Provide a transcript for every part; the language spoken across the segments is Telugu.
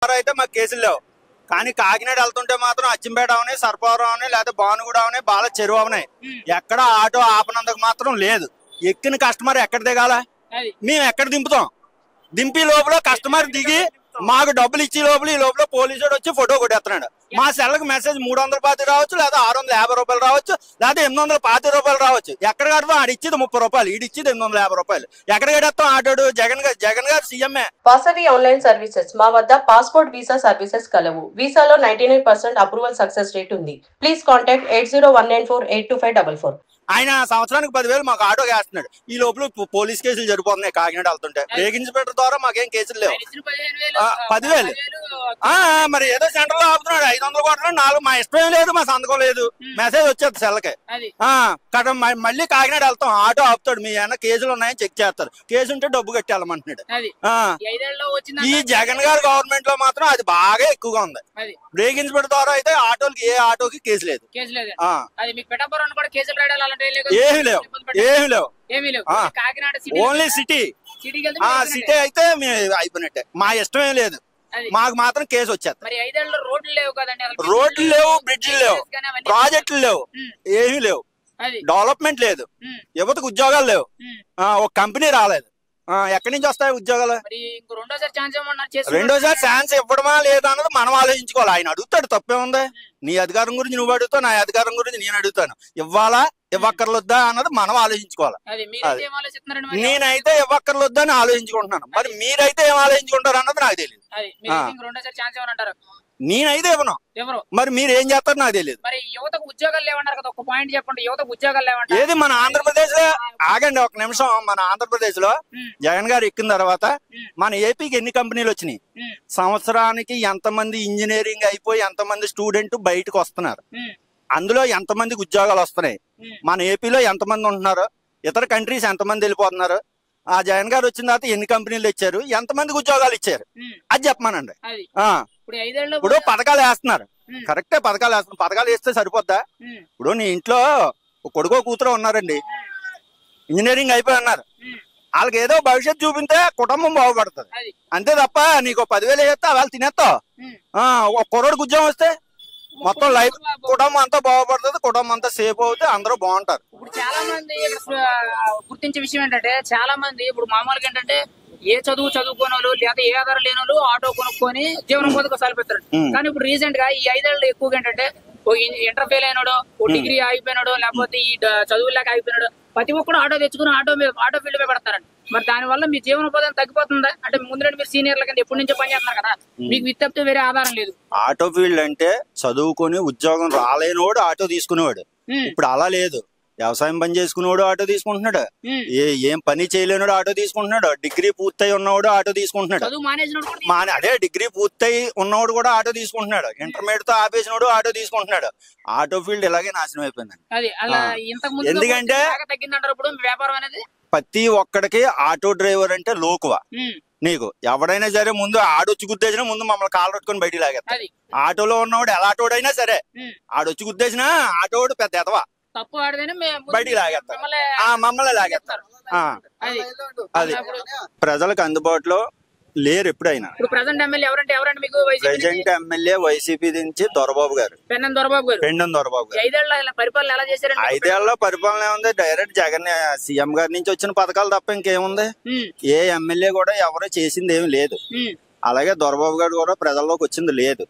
అయితే మాకు కేసులు లేవు. కానీ కాకినాడ వెళ్తుంటే మాత్రం అచ్చంపేట అవని, సర్పవరం అవని, లేదా భానుగూడ అవని, బాల చెరువు అవని ఎక్కడ ఆటో ఆపనందుకు మాత్రం లేదు. ఎక్కిన కస్టమర్ ఎక్కడ దిగాల, మేము ఎక్కడ దింపుతాం? దింపి లోపల కస్టమర్ దిగి మాకు డబ్బులు ఇచ్చి లోపల ఈ లోపల పోలీసుడు వచ్చి ఫోటో కొట్టేస్తున్నాడు. మా సెల్కి మెసేజ్ 350 రావచ్చు, లేదా 650 రూపాయలు రావచ్చు, లేదా 850 రూపాయలు రావచ్చు. ఎక్కడ కడతాం? ఆడిచ్చేది 30 రూపాయలు, ఈడిచ్చేది 850 రూపాయలు. ఎక్కడ కడతాం? ఆటోడు జగన్ గారు సీఎంఏ. Vasavi online services. మా వద్ద పాస్పోర్ట్ వీసా సర్వీసెస్ కలవు. వీసాలో 99% అప్రూవల్ సక్సెస్ రేట్ ఉంది. Please contact 8019482544. ఆయన సంవత్సరానికి 10,000 మాకు ఆటో వేస్తున్నాడు. ఈ లోపల పోలీస్ కేసులు జరిపోతున్నాయి. కాకినాడ వెళ్తుంటే బ్రేక్ ఇన్స్పెక్టర్ ద్వారా మాకేం కేసులు లేవు. 10,000 మరి ఏదో సెంటర్ లో ఆపుతున్నాడు. 500 కొట్టడం 4 మా ఇష్టం లేదు, మా సంతకం లేదు. మెసేజ్ వచ్చేది సెల్కి. మళ్ళీ కాకినాడ వెళ్తాం, ఆటో ఆపుతాడు. మీ ఏమన్నా కేసులు ఉన్నాయని చెక్ చేస్తారు. కేసు ఉంటే డబ్బు కట్టి వెళ్ళమంటున్నాడు. ఈ జగన్ గారు గవర్నమెంట్ లో మాత్రం అది బాగా ఎక్కువగా ఉంది. బ్రేక్ ఇన్స్పెక్టర్ ద్వారా అయితే ఆటోకి ఏ ఆటోకి కేసు లేదు. ఏమి లేవు, ఏమి లేవు. ఓన్లీ సిటీ అయితే అయిపోయినట్టే. మా ఇష్టం ఏం లేదు. మాకు మాత్రం కేసు వచ్చేది. రోడ్లు లేవు, బ్రిడ్జిలు లేవు, ప్రాజెక్టులు లేవు, ఏమీ లేవు, డెవలప్మెంట్ లేదు, యువతకు ఉద్యోగాలు లేవు, ఒక కంపెనీ రాలేదు. ఎక్కడి నుంచి వస్తాయి ఉద్యోగాలు? రెండోసారి ఛాన్స్ ఇవ్వడమా లేదా అన్నది మనం ఆలోచించుకోవాలి. ఆయన అడుగుతాడు, తప్పే ఉంది. నీ అధికారం గురించి నువ్వు అడుగుతావు, నా అధికారం గురించి నేను అడుగుతాను. ఇవ్వాలా ఇవ్వక్కర్లొద్దా అన్నది మనం ఆలోచించుకోవాలి. నేనైతే ఇవ్వక్కర్లొద్దా అని ఆలోచించుకుంటున్నాను. మరి మీరైతే ఏం ఆలోచించుకుంటారు అన్నది నాకు తెలియదు. నేనైతే ఇవ్వను. మరి మీరు ఏం చేస్తారు నాకు తెలియదు. ఏది మన ఆంధ్రప్రదేశ్ లో ఆగండి ఒక నిమిషం. మన ఆంధ్రప్రదేశ్ లో జగన్ గారు ఎక్కిన తర్వాత మన ఏపీకి ఎన్ని కంపెనీలు వచ్చినాయి? సంవత్సరానికి ఎంతమంది ఇంజనీరింగ్ అయిపోయి ఎంతమంది స్టూడెంట్ బయటకు వస్తున్నారు? అందులో ఎంతమందికి ఉద్యోగాలు వస్తున్నాయి? మన ఏపీలో ఎంతమంది ఉంటున్నారు? ఇతర కంట్రీస్ ఎంతమంది వెళ్ళిపోతున్నారు? ఆ జగన్ గారు వచ్చిన తర్వాత ఎన్ని కంపెనీలు ఇచ్చారు, ఎంతమందికి ఉద్యోగాలు ఇచ్చారు అది చెప్పమానండి. ఇప్పుడు పథకాలు వేస్తున్నారు, కరెక్టే. పథకాలు వేస్తున్నారు. పథకాలు వేస్తే సరిపోద్దా? ఇప్పుడు నీ ఇంట్లో కొడుకో కూతురో ఉన్నారండి, ఇంజనీరింగ్ అయిపోయి ఉన్నారు. వాళ్ళకి ఏదో భవిష్యత్తు చూపితే కుటుంబం బాగుపడుతుంది. అంతే తప్ప నీకు 10,000 వేస్తే వాళ్ళు తినేస్తావు. ఒక కుర్రోడికి ఉద్యోగం వస్తే మొత్తం లైఫ్ కుటుంబం అంతా బాగుపడుతుంది, కుటుంబం అంతా సేఫ్ అవుతే అందరూ బాగుంటారు. ఇప్పుడు చాలా మంది గుర్తించే విషయం ఏంటంటే, చాలా మంది ఇప్పుడు మామూలుగా ఏంటంటే ఏ చదువుకోని వాళ్ళు లేదా ఏ ఆధారం లేని వాళ్ళు ఆటో కొనుక్కొని జీవనం పొందుకు సాగిపోతారు. కానీ ఇప్పుడు రీసెంట్ గా ఈ 5 ఏళ్ళు ఎక్కువగా ఏంటంటే ఇంటర్ ఫెయిల్ అయినాడు, ఓ డిగ్రీ ఆగిపోయినాడు, లేకపోతే ఈ చదువు లేక ఆగిపోయినాడు, ప్రతి ఒక్కరు ఆటో తెచ్చుకుని ఆటో ఫీల్డ్ మీద పెడతారండి. మరి దాని వల్ల మీ జీవనోపాధి తగ్గిపోతుందా? అంటే ముందు మీరు సీనియర్ల కింద ఎప్పటి నుంచో పని చేస్తున్నారు కదా, మీకు విత్తప్తే వేరే ఆధారం లేదు. ఆటో ఫీల్డ్ అంటే చదువుకొని ఉద్యోగం రాలేనోడు ఆటో తీసుకునేవాడు. ఇప్పుడు అలా లేదు. వ్యవసాయం పని చేసుకునేవాడు ఆటో తీసుకుంటున్నాడు, ఏం పని చేయలేనోడు ఆటో తీసుకుంటున్నాడు, డిగ్రీ పూర్తయి ఉన్నవాడు ఆటో తీసుకుంటున్నాడు, అదే డిగ్రీ పూర్తయి ఉన్నవాడు కూడా ఆటో తీసుకుంటున్నాడు, ఇంటర్మీడియట్ తో ఆపేసినోడు ఆటో తీసుకుంటున్నాడు. ఆటో ఫీల్డ్ ఇలాగే నాశనం అయిపోయిందండి. ఎందుకంటే ప్రతి ఒక్కడికి ఆటో డ్రైవర్ అంటే లోకువా. నీకు ఎవడైనా సరే ముందు ఆడొచ్చి గుద్దేసినా ముందు మమ్మల్ని కాలు పట్టుకొని బయటికి లాగేస్తారు. ఆటోలో ఉన్నవాడు ఎలా ఆటోడైనా సరే ఆడొచ్చి గుద్దేసినా ఆటోడు పెద్ద ఎదవా, బయటికి లాగేస్తారు, మమ్మల్ని లాగేస్తారు. అది ప్రజలకు అందుబాటులో లేరు ఎప్పుడైనా. ప్రజెంట్ ఎమ్మెల్యే వైసీపీ నుంచి దొరబాబు గారు, పెండెం దొరబాబు గారు. 5 ఏళ్ల పరిపాలన ఏముంది? డైరెక్ట్ జగన్ సీఎం గారి నుంచి వచ్చిన పథకాలు తప్ప ఇంకేముంది? ఏ ఎమ్మెల్యే కూడా ఎవరో చేసింది ఏమి లేదు. అలాగే దొరబాబు గారు కూడా ప్రజల్లోకి వచ్చింది లేదు.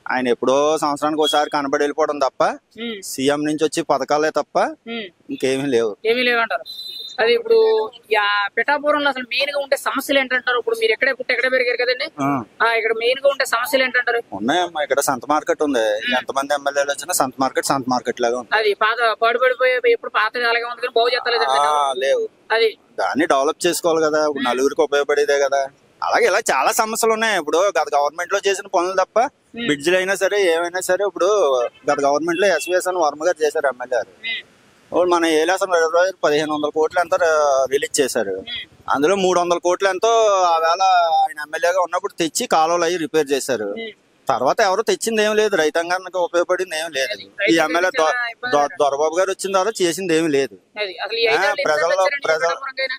ఆయన ఎప్పుడో సంవత్సరానికి ఒకసారి కనబడి వెళ్ళిపోవడం తప్ప సీఎం నుంచి వచ్చి పథకాలే తప్ప ఇంకేమీ లేవు. అది ఇప్పుడు పిఠాపురంలో అసలు మెయిన్ గా ఉండే సమస్యలు ఏంటంటారు? ఇప్పుడు మీరు ఎక్కడే పుట్టి ఎక్కడ పెరిగారు కదండి, ఇక్కడ మెయిన్ గా ఉండే సమస్యలు ఏంటంటారు? ఉన్నాయమ్మా, ఇక్కడ సంత మార్కెట్ ఉంది. ఎంతమంది ఎమ్మెల్యేలు వచ్చినా సంత మార్కెట్ లాగా ఉంది. అది పాత పాడుపడిపోయి ఎప్పుడు పాత అలాగే ఉంది కానీ బాగు చేస్తలేదు. లేవు, అది దాన్ని డెవలప్ చేసుకోవాలి కదా, నలుగురికి ఉపయోగపడేదే కదా. అలాగే ఇలా చాలా సమస్యలు ఉన్నాయి. ఇప్పుడు గత గవర్నమెంట్ లో చేసిన పనులు తప్ప బ్రిడ్జ్లు అయినా సరే ఏమైనా సరే ఇప్పుడు గత గవర్నమెంట్ లో ఎస్విఎస్ఎన్ వర్మ గారు చేశారు ఎమ్మెల్యే గారు. మన ఏలాసం 1,500 కోట్లు ఎంతో రిలీజ్ చేశారు. అందులో 300 కోట్లు ఎంతో ఆ వేళ ఆయన ఎమ్మెల్యేగా ఉన్నప్పుడు తెచ్చి కాలువలు అవి రిపేర్ చేశారు. తర్వాత ఎవరు తెచ్చింది ఏం లేదు, రైతాంగానికి ఉపయోగపడింది ఏం లేదు. ఈ ఎమ్మెల్యే దొరబాబు గారు వచ్చిన తర్వాత చేసింది ఏమి లేదు.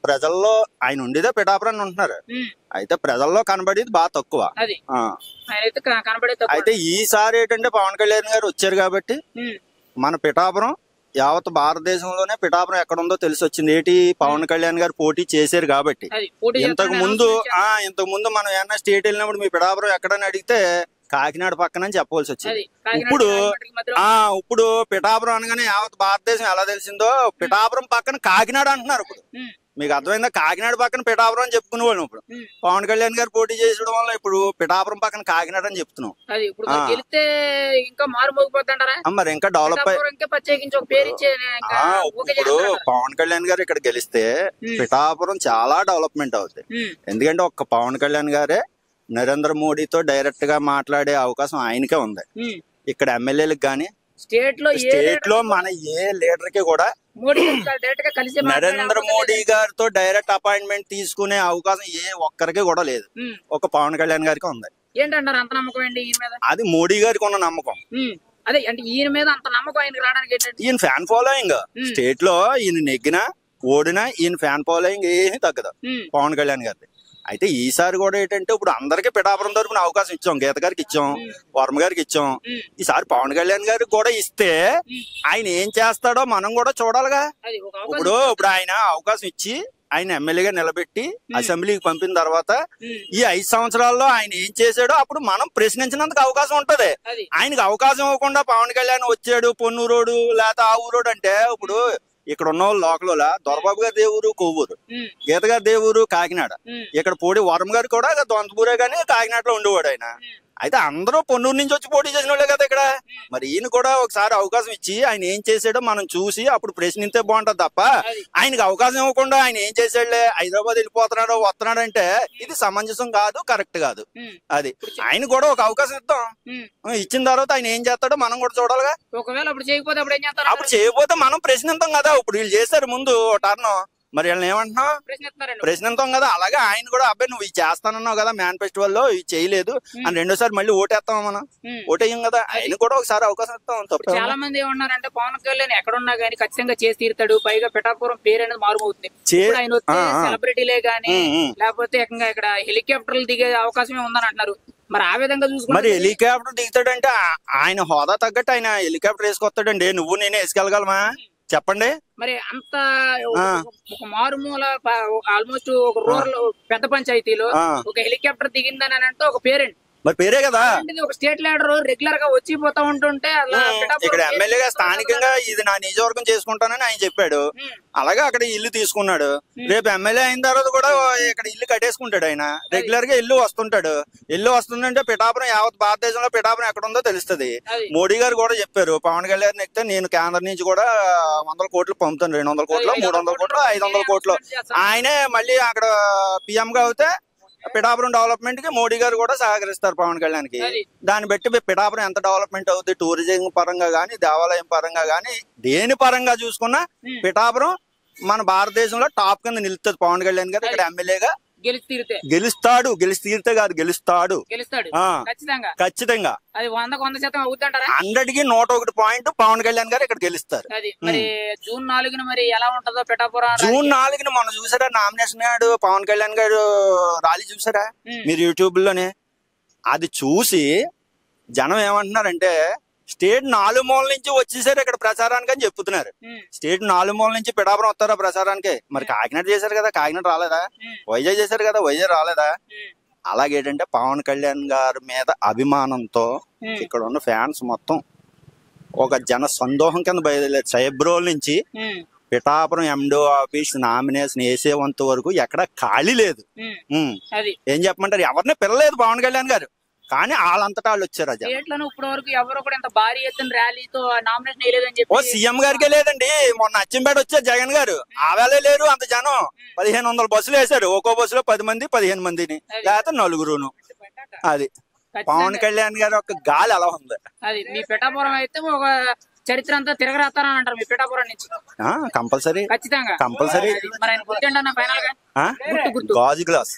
ప్రజల్లో ఆయన ఉండేదే పిఠాపురం ఉంటున్నారు, అయితే ప్రజల్లో కనబడేది బాగా తక్కువ. అయితే ఈసారి ఏంటంటే పవన్ కళ్యాణ్ గారు వచ్చారు కాబట్టి మన పిఠాపురం యావత్ భారతదేశంలోనే పిఠాపురం ఎక్కడ ఉందో తెలిసి వచ్చింది. ఏంటి, పవన్ కళ్యాణ్ గారు పోటీ చేశారు కాబట్టి. ఇంతకు ముందు మనం ఏమన్నా స్టేట్ వెళ్ళినప్పుడు మీ పిఠాపురం ఎక్కడని అడిగితే కాకినాడ పక్కన చెప్పవలసి వచ్చింది. ఇప్పుడు పిఠాపురం అనగానే యావత్ భారతదేశం ఎలా తెలిసిందో పిఠాపురం పక్కన కాకినాడ అంటున్నారు. ఇప్పుడు మీకు అర్థమైందా? కాకినాడ పక్కన పిఠాపురం అని చెప్పుకునే వాళ్ళం. ఇప్పుడు పవన్ కళ్యాణ్ గారు పోటీ చేసడం వల్ల ఇప్పుడు పిఠాపురం పక్కన కాకినాడ అని చెప్తున్నాం. మరి ఇంకా డెవలప్ ఇప్పుడు పవన్ కళ్యాణ్ గారు ఇక్కడ గెలిస్తే పిఠాపురం చాలా డెవలప్మెంట్ అవుతుంది. ఎందుకంటే ఒక్క పవన్ కళ్యాణ్ గారే నరేంద్ర మోడీతో డైరెక్ట్ గా మాట్లాడే అవకాశం ఆయనకే ఉంది. ఇక్కడ ఎమ్మెల్యేలకు గాని స్టేట్ లో మన ఏ లీడర్ కి కూడా నరేంద్ర మోడీ గారితో డైరెక్ట్ అపాయింట్మెంట్ తీసుకునే అవకాశం ఏ ఒక్కరికి కూడా లేదు, ఒక పవన్ కళ్యాణ్ గారికి ఉంది. ఏంటంటారు అంత నమ్మకం ఏంటి ఈయన మీద? అది మోడీ గారికి ఉన్న నమ్మకం. అదే అంటే ఈయన మీద అంత నమ్మకం ఆయనకి రావడానికి ఏంటంటే ఈయన ఫ్యాన్ ఫాలోయింగ్. స్టేట్ లో ఈయన నెగ్గినా ఓడినా ఈయన ఫ్యాన్ ఫాలోయింగ్ ఏమీ తగ్గదు పవన్ కళ్యాణ్ గారిది. అయితే ఈసారి కూడా ఏంటంటే ఇప్పుడు అందరికీ పిఠాపురం తరపున అవకాశం ఇచ్చాం. గీత గారికి ఇచ్చాం, వర్మ గారికి ఇచ్చాం. ఈసారి పవన్ కళ్యాణ్ గారికి కూడా ఇస్తే ఆయన ఏం చేస్తాడో మనం కూడా చూడాలిగా. ఇప్పుడు ఆయన అవకాశం ఇచ్చి ఆయన ఎమ్మెల్యేగా నిలబెట్టి అసెంబ్లీకి పంపిన తర్వాత ఈ 5 సంవత్సరాల్లో ఆయన ఏం చేశాడో అప్పుడు మనం ప్రశ్నించినందుకు అవకాశం ఉంటది. ఆయనకి అవకాశం ఇవ్వకుండా పవన్ కళ్యాణ్ వచ్చాడు పొన్నూరోడు లేకపోతే ఆ ఊరోడు అంటే ఇప్పుడు ఇక్కడ ఉన్న వాళ్ళు లోకల దొరబాబు గారి దేవురు కొవ్వూరు, గీత గారి దేవురు కాకినాడ, ఇక్కడ పోటీ వర్మ గారు కూడా దొంతపూరే గానీ కాకినాడలో ఉండేవాడు ఆయన. అయితే అందరూ పొన్నూరు నుంచి వచ్చి పోటీ చేసిన వాళ్ళే కదా ఇక్కడ. మరి ఈయన కూడా ఒకసారి అవకాశం ఇచ్చి ఆయన ఏం చేసాడో మనం చూసి అప్పుడు ప్రశ్నిస్తే బాగుంటది తప్ప ఆయనకి అవకాశం ఇవ్వకుండా ఆయన ఏం చేసాడులే హైదరాబాద్ వెళ్ళిపోతున్నాడో వస్తున్నాడు అంటే ఇది సమంజసం కాదు, కరెక్ట్ కాదు. అది ఆయన కూడా ఒక అవకాశం ఇద్దాం, ఇచ్చిన తర్వాత ఆయన ఏం చేస్తాడో మనం కూడా చూడాలిగా. ఒకవేళ అప్పుడు చేయకపోతే మనం ప్రశ్నిస్తాం కదా. ఇప్పుడు వీళ్ళు చేశారు ముందు టర్న్, మరి వీళ్ళని ఏమంటున్నావు ప్రశ్నిస్తాం కదా. అలాగే ఆయన కూడా అబ్బాయి నువ్వు ఇది చేస్తానన్నావు కదా మేనిఫెస్టోల్ లో, ఇది చేయలేదు అని రెండోసారి మళ్ళీ ఓటేస్తాం, మనం ఓటేయం కదా. ఆయన కూడా ఒకసారి అవకాశం ఇస్తాం. చాలా మంది ఏమన్నారంటే పవన్ కళ్యాణ్ ఎక్కడున్నా గానీ ఖచ్చితంగా చేసి తీరుతాడు, పైగా పిఠాపురం పేరు అనేది మారుమవుతుంది. ఆయన వచ్చే సెలబ్రిటీలే గానీ లేకపోతే ఇక్కడ హెలికాప్టర్లు దిగే అవకాశమే ఉందని అంటున్నారు. మరి ఆ విధంగా చూసుకుంటే మరి హెలికాప్టర్ దిగుతాడంటే ఆయన హోదా తగ్గట్టు ఆయన హెలికాప్టర్ వేసుకొస్తాడండి. నువ్వు నేనే వేసుకెళ్ళగలమా చెప్పండి? మరి అంత ఒక మారుమూల ఆల్మోస్ట్ ఒక రూరల్ పెద్ద పంచాయతీలో ఒక హెలికాప్టర్ దిగిందని అంటే ఒక పేరెంట్ మరి పేరే కదా. ఒక స్టేట్ లీడర్ రెగ్యులర్ గా వచ్చి పోతా ఉంటుంటే ఇక్కడ ఎమ్మెల్యేగా స్థానికంగా ఇది నా నియోజకవర్గం చేసుకుంటానని ఆయన చెప్పాడు. అలాగే అక్కడ ఇల్లు తీసుకున్నాడు. రేపు ఎమ్మెల్యే అయిన తర్వాత కూడా ఇక్కడ ఇల్లు కట్టేసుకుంటాడు. ఆయన రెగ్యులర్ గా ఇల్లు వస్తుంటాడు. ఇల్లు వస్తుందంటే పిఠాపురం యావత్ భారతదేశంలో పిఠాపురం ఎక్కడ ఉందో తెలుస్తుంది. మోడీ గారు కూడా చెప్పారు పవన్ కళ్యాణ్ ఎక్కితే నేను కేంద్రం నుంచి కూడా 100 కోట్లు పంపుతాను, 200 కోట్లు 300 కోట్లు 500 కోట్లు. ఆయనే మళ్ళీ అక్కడ పిఎం గా అవుతే పిఠాపురం డెవలప్మెంట్ కి మోడీ గారు కూడా సహకరిస్తారు పవన్ కళ్యాణ్ కి. దాన్ని బట్టి పిఠాపురం ఎంత డెవలప్మెంట్ అవుతుంది, టూరిజం పరంగా గానీ దేవాలయం పరంగా గానీ దేని పరంగా చూసుకున్నా పిఠాపురం మన భారతదేశంలో టాప్ కింద నిలుస్తుంది. పవన్ కళ్యాణ్ గారు ఇక్కడ ఎమ్మెల్యేగా గెలుస్తాడు. గెలిచి తీరితే కాదు, గెలుస్తాడు ఖచ్చితంగా. 100కి 101 పాయింట్ పవన్ కళ్యాణ్ గారు ఇక్కడ గెలుస్తారు. మరి జూన్ 4న మరి ఎలా ఉంటుందో పిఠాపురం? జూన్ 4న మొన్న చూసారా నామినేషన్ నాడు పవన్ కళ్యాణ్ గారు ర్యాలీ చూసారా మీరు యూట్యూబ్ లోనే? అది చూసి జనం ఏమంటున్నారంటే స్టేట్ 4 మూల నుంచి వచ్చేసారు ఇక్కడ ప్రచారానికి అని చెప్తున్నారు. స్టేట్ 4 మూల నుంచి పిఠాపురం వస్తారా ప్రచారానికి? మరి కాకినాడ చేశారు కదా, కాకినాడ రాలేదా? వైజాగ్ చేశారు కదా, వైజాగ్ రాలేదా? అలాగేంటంటే పవన్ కళ్యాణ్ గారి మీద అభిమానంతో ఇక్కడ ఉన్న ఫ్యాన్స్ మొత్తం ఒక జన సందోహం కింద బయలుదేరారు. సైబ్రోల్ నుంచి పిఠాపురం ఎండో ఆఫీస్ నామినేషన్ వేసేంత వరకు ఎక్కడ ఖాళీ లేదు. ఏం చెప్పమంటారు, ఎవరిని పిలలేదు పవన్ కళ్యాణ్ గారు, కానీ వాళ్ళంతటా వాళ్ళు వచ్చారు. సీఎం గారికే లేదండి. మొన్న అచ్చంపేట వచ్చారు జగన్ గారు, ఆవేళ లేరు అంత జనం. 1500 బస్సులు వేశారు. ఒక్కో బస్సులో 10 మంది 15 మందిని లేకపోతే 4. అది పవన్ కళ్యాణ్ గారి ఒక గాలి అలా ఉంది. అది మీ పిఠాపురం అయితే ఒక చరిత్ర అంతా తిరగరాస్తారని అంటారు మీ పిఠాపురం నుంచి. కంపల్సరీ ఖచ్చితంగా కంపల్సరీ. మరి ఆయన గుర్తుండన్నా ఫైనల్ గా గాజు గ్లాస్.